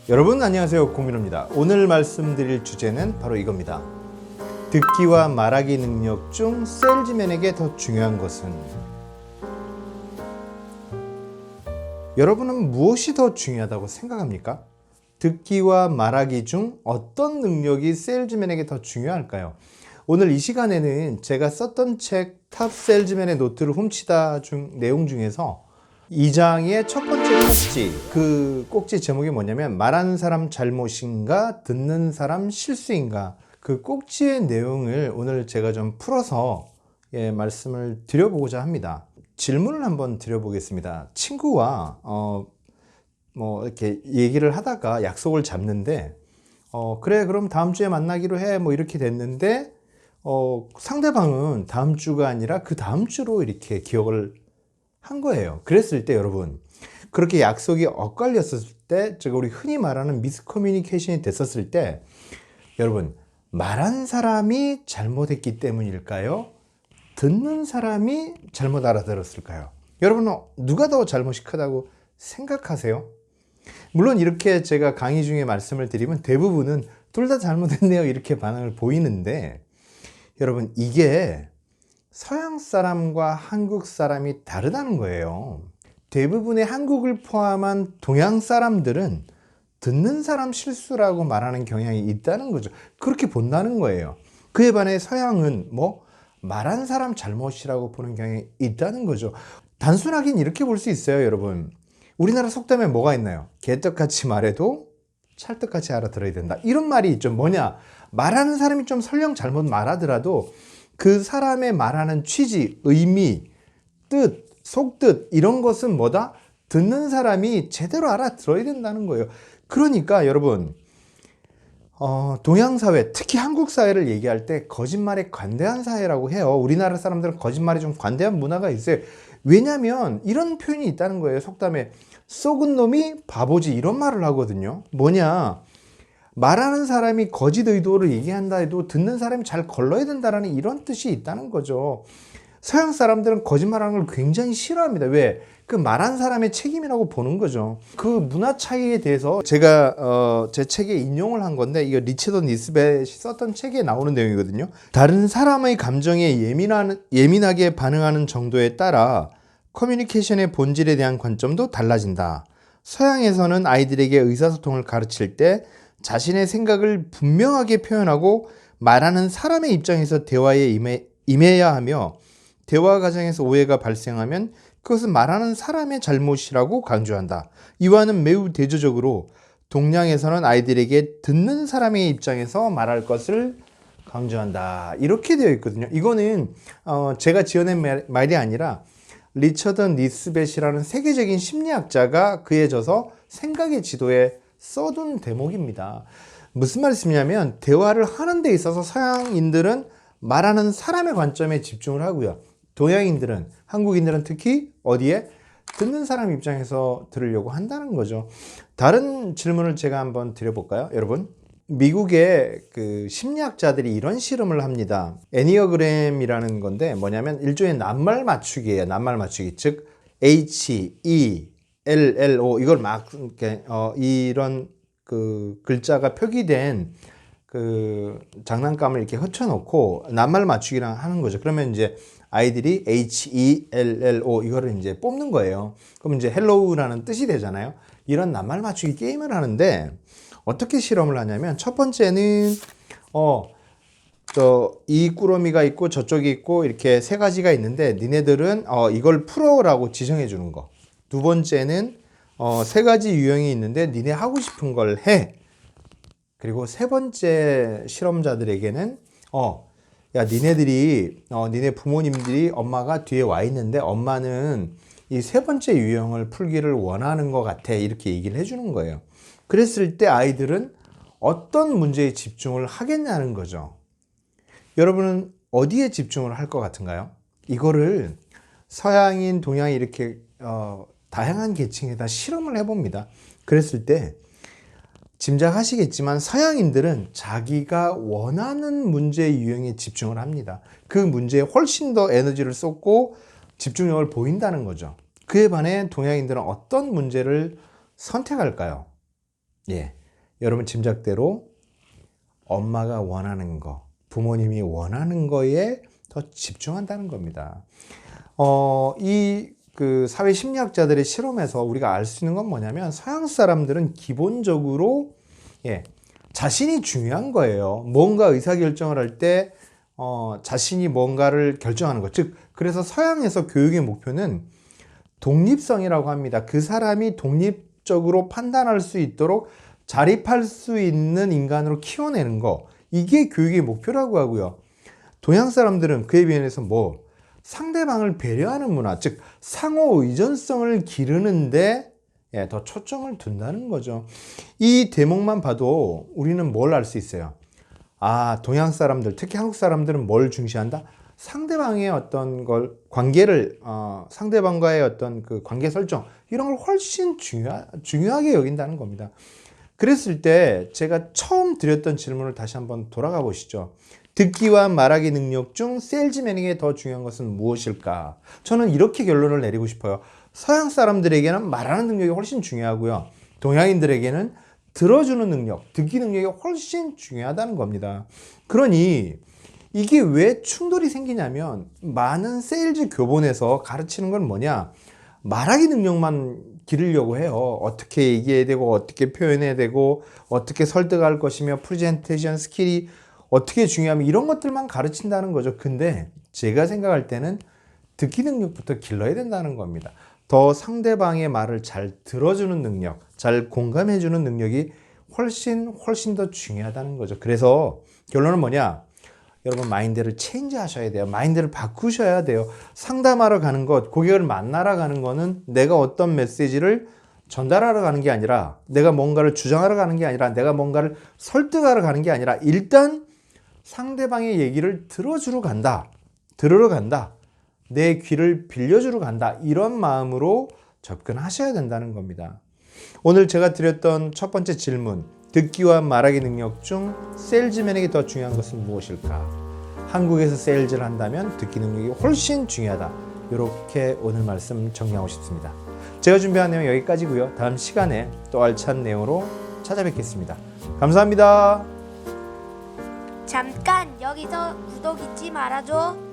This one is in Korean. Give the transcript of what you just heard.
여러분 안녕하세요, 공민호입니다. 오늘 말씀드릴 주제는 바로 이겁니다. 듣기와 말하기 능력 중 세일즈맨에게 더 중요한 것은? 여러분은 무엇이 더 중요하다고 생각합니까? 듣기와 말하기 중 어떤 능력이 세일즈맨에게 더 중요할까요? 오늘 이 시간에는 제가 썼던 책 탑 세일즈맨의 노트를 훔치다 내용 중에서 2장의 첫 번째 꼭지, 그 꼭지 제목이 뭐냐면 말하는 사람 잘못인가 듣는 사람 실수인가, 그 꼭지의 내용을 오늘 제가 좀 풀어서 말씀을 드려보고자 합니다. 질문을 한번 드려보겠습니다. 친구와 이렇게 얘기를 하다가 약속을 잡는데 그래 그럼 다음 주에 만나기로 해 이렇게 됐는데 상대방은 다음 주가 아니라 그 다음 주로 이렇게 기억을 한 거예요. 그랬을 때 여러분, 그렇게 약속이 엇갈렸을 때, 즉 우리 흔히 말하는 미스커뮤니케이션이 됐었을 때, 여러분, 말한 사람이 잘못했기 때문일까요? 듣는 사람이 잘못 알아들었을까요? 여러분은 누가 더 잘못이 크다고 생각하세요? 물론 이렇게 제가 강의 중에 말씀을 드리면 대부분은 둘 다 잘못했네요 이렇게 반응을 보이는데, 여러분 이게 서양 사람과 한국 사람이 다르다는 거예요. 대부분의 한국을 포함한 동양 사람들은 듣는 사람 실수라고 말하는 경향이 있다는 거죠. 그렇게 본다는 거예요. 그에 반해 서양은 말한 사람 잘못이라고 보는 경향이 있다는 거죠. 단순하긴 이렇게 볼 수 있어요, 여러분. 우리나라 속담에 뭐가 있나요? 개떡같이 말해도 찰떡같이 알아들어야 된다. 이런 말이 있죠. 뭐냐? 말하는 사람이 좀 설령 잘못 말하더라도 그 사람의 말하는 취지, 의미, 뜻, 속뜻 이런 것은 뭐다? 듣는 사람이 제대로 알아들어야 된다는 거예요. 그러니까 여러분, 동양 사회, 특히 한국 사회를 얘기할 때 거짓말에 관대한 사회라고 해요. 우리나라 사람들은 거짓말에 좀 관대한 문화가 있어요. 왜냐하면 이런 표현이 있다는 거예요. 속담에 썩은 놈이 바보지 이런 말을 하거든요. 뭐냐? 말하는 사람이 거짓 의도를 얘기한다 해도 듣는 사람이 잘 걸러야 된다는 이런 뜻이 있다는 거죠. 서양 사람들은 거짓말하는 걸 굉장히 싫어합니다. 왜? 그 말한 사람의 책임이라고 보는 거죠. 그 문화 차이에 대해서 제가 제 책에 인용을 한 건데, 이거 리처드 니스벳이 썼던 책에 나오는 내용이거든요. 다른 사람의 감정에 예민하게 반응하는 정도에 따라 커뮤니케이션의 본질에 대한 관점도 달라진다. 서양에서는 아이들에게 의사소통을 가르칠 때 자신의 생각을 분명하게 표현하고 말하는 사람의 입장에서 대화에 임해야 하며, 대화 과정에서 오해가 발생하면 그것은 말하는 사람의 잘못이라고 강조한다. 이와는 매우 대조적으로 동양에서는 아이들에게 듣는 사람의 입장에서 말할 것을 강조한다. 이렇게 되어 있거든요. 이거는 제가 지어낸 말이 아니라 리처드 니스벳이라는 세계적인 심리학자가 그에 져서 생각의 지도에 써둔 대목입니다. 무슨 말씀이냐면, 대화를 하는 데 있어서 서양인들은 말하는 사람의 관점에 집중을 하고요. 동양인들은, 한국인들은 특히 어디에? 듣는 사람 입장에서 들으려고 한다는 거죠. 다른 질문을 제가 한번 드려볼까요? 여러분, 미국의 그 심리학자들이 이런 실험을 합니다. 애니어그램이라는 건데 뭐냐면 일종의 낱말 맞추기예요. 낱말 맞추기. 즉 H, E, LLO 이걸 막 이런 그 글자가 표기된 그 장난감을 이렇게 흩어놓고 낱말 맞추기랑 하는 거죠. 그러면 이제 아이들이 HELLO 이거를 이제 뽑는 거예요. 그럼 이제 헬로우라는 뜻이 되잖아요. 이런 낱말 맞추기 게임을 하는데 어떻게 실험을 하냐면, 첫 번째는 이 꾸러미가 있고 저쪽이 있고 이렇게 세 가지가 있는데 니네들은 이걸 풀어라고 지정해 주는 거. 두 번째는 세 가지 유형이 있는데 니네 하고 싶은 걸 해. 그리고 세 번째 실험자들에게는 야 니네 부모님들이 엄마가 뒤에 와 있는데 엄마는 이 세 번째 유형을 풀기를 원하는 것 같아 이렇게 얘기를 해주는 거예요. 그랬을 때 아이들은 어떤 문제에 집중을 하겠냐는 거죠. 여러분은 어디에 집중을 할 것 같은가요? 이거를 서양인, 동양인 이렇게 다양한 계층에다 실험을 해봅니다. 그랬을 때 짐작하시겠지만 서양인들은 자기가 원하는 문제 유형에 집중을 합니다. 그 문제에 훨씬 더 에너지를 쏟고 집중력을 보인다는 거죠. 그에 반해 동양인들은 어떤 문제를 선택할까요? 예, 여러분 짐작대로 엄마가 원하는 거, 부모님이 원하는 거에 더 집중한다는 겁니다. 이 사회 심리학자들의 실험에서 우리가 알 수 있는 건 뭐냐면 서양 사람들은 기본적으로 자신이 중요한 거예요. 뭔가 의사결정을 할 때 자신이 뭔가를 결정하는 것. 즉, 그래서 서양에서 교육의 목표는 독립성이라고 합니다. 그 사람이 독립적으로 판단할 수 있도록 자립할 수 있는 인간으로 키워내는 거. 이게 교육의 목표라고 하고요. 동양 사람들은 그에 비해서 상대방을 배려하는 문화, 즉 상호 의존성을 기르는데 더 초점을 둔다는 거죠. 이 대목만 봐도 우리는 뭘 알 수 있어요? 동양 사람들, 특히 한국 사람들은 뭘 중시한다? 상대방의 어떤 관계를, 상대방과의 어떤 그 관계 설정, 이런 걸 훨씬 중요하게 여긴다는 겁니다. 그랬을 때 제가 처음 드렸던 질문을 다시 한번 돌아가 보시죠. 듣기와 말하기 능력 중 세일즈맨에게 더 중요한 것은 무엇일까? 저는 이렇게 결론을 내리고 싶어요. 서양 사람들에게는 말하는 능력이 훨씬 중요하고요. 동양인들에게는 들어주는 능력, 듣기 능력이 훨씬 중요하다는 겁니다. 그러니 이게 왜 충돌이 생기냐면 많은 세일즈 교본에서 가르치는 건 뭐냐? 말하기 능력만 기르려고 해요. 어떻게 얘기해야 되고 어떻게 표현해야 되고 어떻게 설득할 것이며 프레젠테이션 스킬이 어떻게 중요하면 이런 것들만 가르친다는 거죠. 근데 제가 생각할 때는 듣기 능력부터 길러야 된다는 겁니다. 더 상대방의 말을 잘 들어주는 능력, 잘 공감해주는 능력이 훨씬 더 중요하다는 거죠. 그래서 결론은 뭐냐? 여러분 마인드를 체인지 하셔야 돼요. 마인드를 바꾸셔야 돼요. 상담하러 가는 것, 고객을 만나러 가는 거는 내가 어떤 메시지를 전달하러 가는 게 아니라 내가 뭔가를 주장하러 가는 게 아니라 내가 뭔가를 설득하러 가는 게 아니라 일단 상대방의 얘기를 들어주러 간다. 들으러 간다. 내 귀를 빌려주러 간다. 이런 마음으로 접근하셔야 된다는 겁니다. 오늘 제가 드렸던 첫 번째 질문, 듣기와 말하기 능력 중 세일즈맨에게 더 중요한 것은 무엇일까? 한국에서 세일즈를 한다면 듣기 능력이 훨씬 중요하다. 이렇게 오늘 말씀 정리하고 싶습니다. 제가 준비한 내용 여기까지고요. 다음 시간에 또 알찬 내용으로 찾아뵙겠습니다. 감사합니다. 잠깐 여기서 구독 잊지 말아줘.